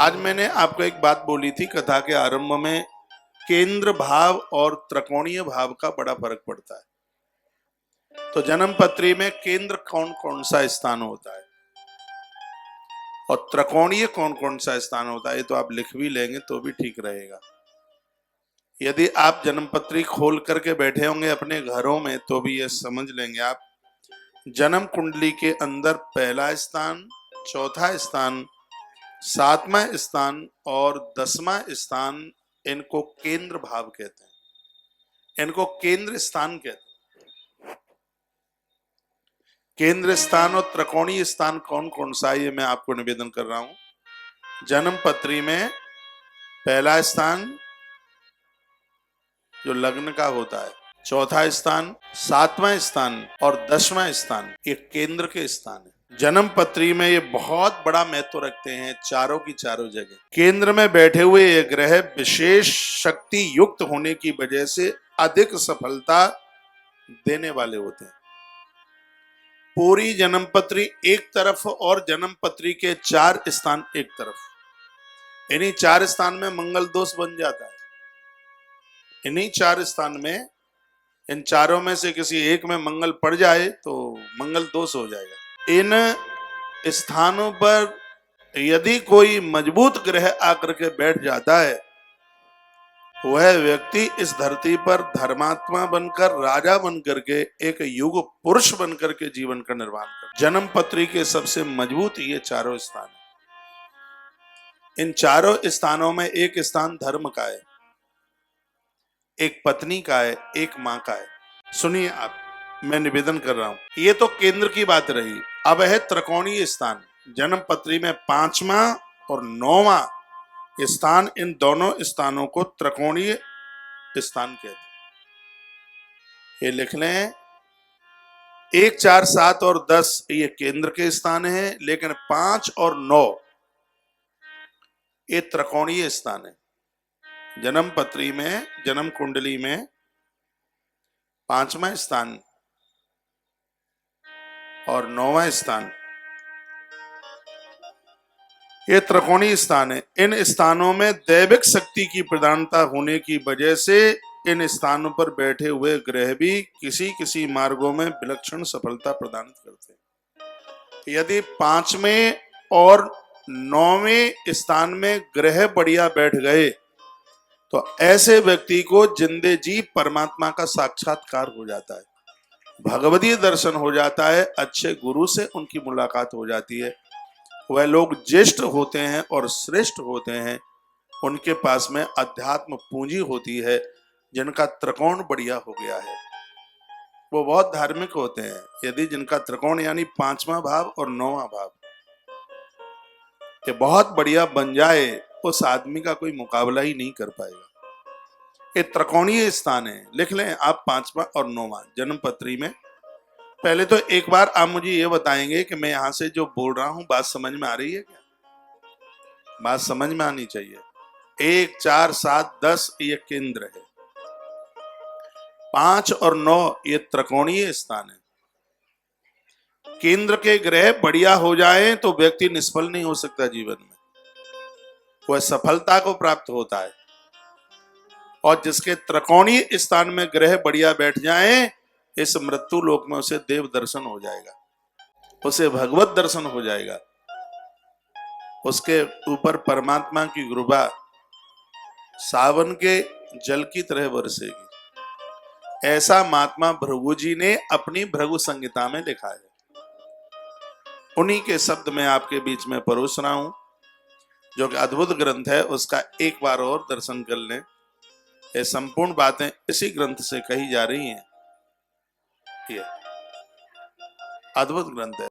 आज मैंने आपको एक बात बोली थी कथा के आरंभ में, केंद्र भाव और त्रिकोणीय भाव का बड़ा फर्क पड़ता है। तो जन्म पत्री में केंद्र कौन कौन सा स्थान होता है और त्रिकोणीय कौन कौन सा स्थान होता है, ये तो आप लिख भी लेंगे तो भी ठीक रहेगा। यदि आप जन्म पत्री खोल करके बैठे होंगे अपने घरों में तो भी ये समझ लेंगे आप, जन्म कुंडली के अंदर पहला स्थान, चौथा स्थान, सातवां स्थान और 10वां स्थान, इनको केंद्र भाव कहते हैं, इनको केंद्र स्थान कहते हैं। केंद्र स्थान और त्रिकोणीय स्थान कौन कौन सा है, ये मैं आपको निवेदन कर रहा हूं। जन्म पत्री में पहला स्थान जो लग्न का होता है, चौथा स्थान, सातवां स्थान और 10वां स्थान, ये केंद्र के स्थान है। जन्म पत्री में ये बहुत बड़ा महत्व रखते हैं, चारों की चारों जगह। केंद्र में बैठे हुए ये ग्रह विशेष शक्ति युक्त होने की वजह से अधिक सफलता देने वाले होते हैं। पूरी जन्म पत्री एक तरफ और जन्म पत्री के 4 स्थान एक तरफ, इन्हीं 4 स्थान में मंगल दोष बन जाता है। इन्हीं 4 स्थान में, इन चारों में से किसी एक में मंगल पड़ जाए तो मंगल दोष हो जाएगा। इन स्थानों पर यदि कोई मजबूत ग्रह आकर के बैठ जाता है, वह व्यक्ति इस धरती पर धर्मात्मा बनकर, राजा बनकर के, एक युग पुरुष बनकर के जीवन का निर्वाह कर। जन्म पत्री के सबसे मजबूत ये चारों स्थान है। इन चारों स्थानों में एक स्थान धर्म का है, एक पत्नी का है, एक मां का है। सुनिए आप, मैं निवेदन कर रहा हूं। ये तो केंद्र की बात रही। अब है त्रिकोणीय स्थान। जन्म पत्री में 5वां और 9वां स्थान, इन दोनों स्थानों को त्रिकोणीय स्थान कहते हैं। ये लिख लें, 1, 4, 7 और 10 ये केंद्र के स्थान है, लेकिन 5 और 9 ये त्रिकोणीय स्थान है। जन्म पत्री में, जन्म कुंडली में 5वां स्थान और 9वां स्थान ये त्रिकोणीय स्थान है। इन स्थानों में दैविक शक्ति की प्रधानता होने की वजह से इन स्थानों पर बैठे हुए ग्रह भी किसी किसी मार्गों में विलक्षण सफलता प्रदान करते हैं। यदि 5वें और 9वें स्थान में ग्रह बढ़िया बैठ गए तो ऐसे व्यक्ति को जिंदे जी परमात्मा का साक्षात्कार हो जाता है, भगवतीय दर्शन हो जाता है, अच्छे गुरु से उनकी मुलाकात हो जाती है। वह लोग ज्येष्ठ होते हैं और श्रेष्ठ होते हैं, उनके पास में अध्यात्म पूंजी होती है, जिनका त्रिकोण बढ़िया हो गया है, वो बहुत धार्मिक होते हैं। यदि जिनका त्रिकोण यानी 5वां भाव और 9वां भाव ये बहुत बढ़िया बन जाए, उस आदमी का कोई मुकाबला ही नहीं कर पाएगा। ये त्रिकोणीय स्थान है। लिख लें आप 5वां और 9वां जन्म पत्री में। पहले तो एक बार आप मुझे ये बताएंगे कि मैं यहां से जो बोल रहा हूं बात समझ में आ रही है क्या? बात समझ में आनी चाहिए। 1, 4, 7, 10 ये केंद्र है, 5 और 9 ये त्रिकोणीय स्थान है। केंद्र के ग्रह बढ़िया हो जाए तो व्यक्ति निष्फल नहीं हो सकता जीवन में, वह सफलता को प्राप्त होता है। और जिसके त्रिकोणीय स्थान में ग्रह बढ़िया बैठ जाएं, इस मृत्यु लोक में उसे देव दर्शन हो जाएगा, उसे भगवत दर्शन हो जाएगा, उसके ऊपर परमात्मा की कृपा सावन के जल की तरह बरसेगी। ऐसा महात्मा भृगु जी ने अपनी भृगु संहिता में लिखा है। उन्हीं के शब्द में आपके बीच में परोस रहा हूं, जो कि अद्भुत ग्रंथ है, उसका एक बार और दर्शन कर लें। ये संपूर्ण बातें इसी ग्रंथ से कही जा रही हैं। ये अद्भुत ग्रंथ है।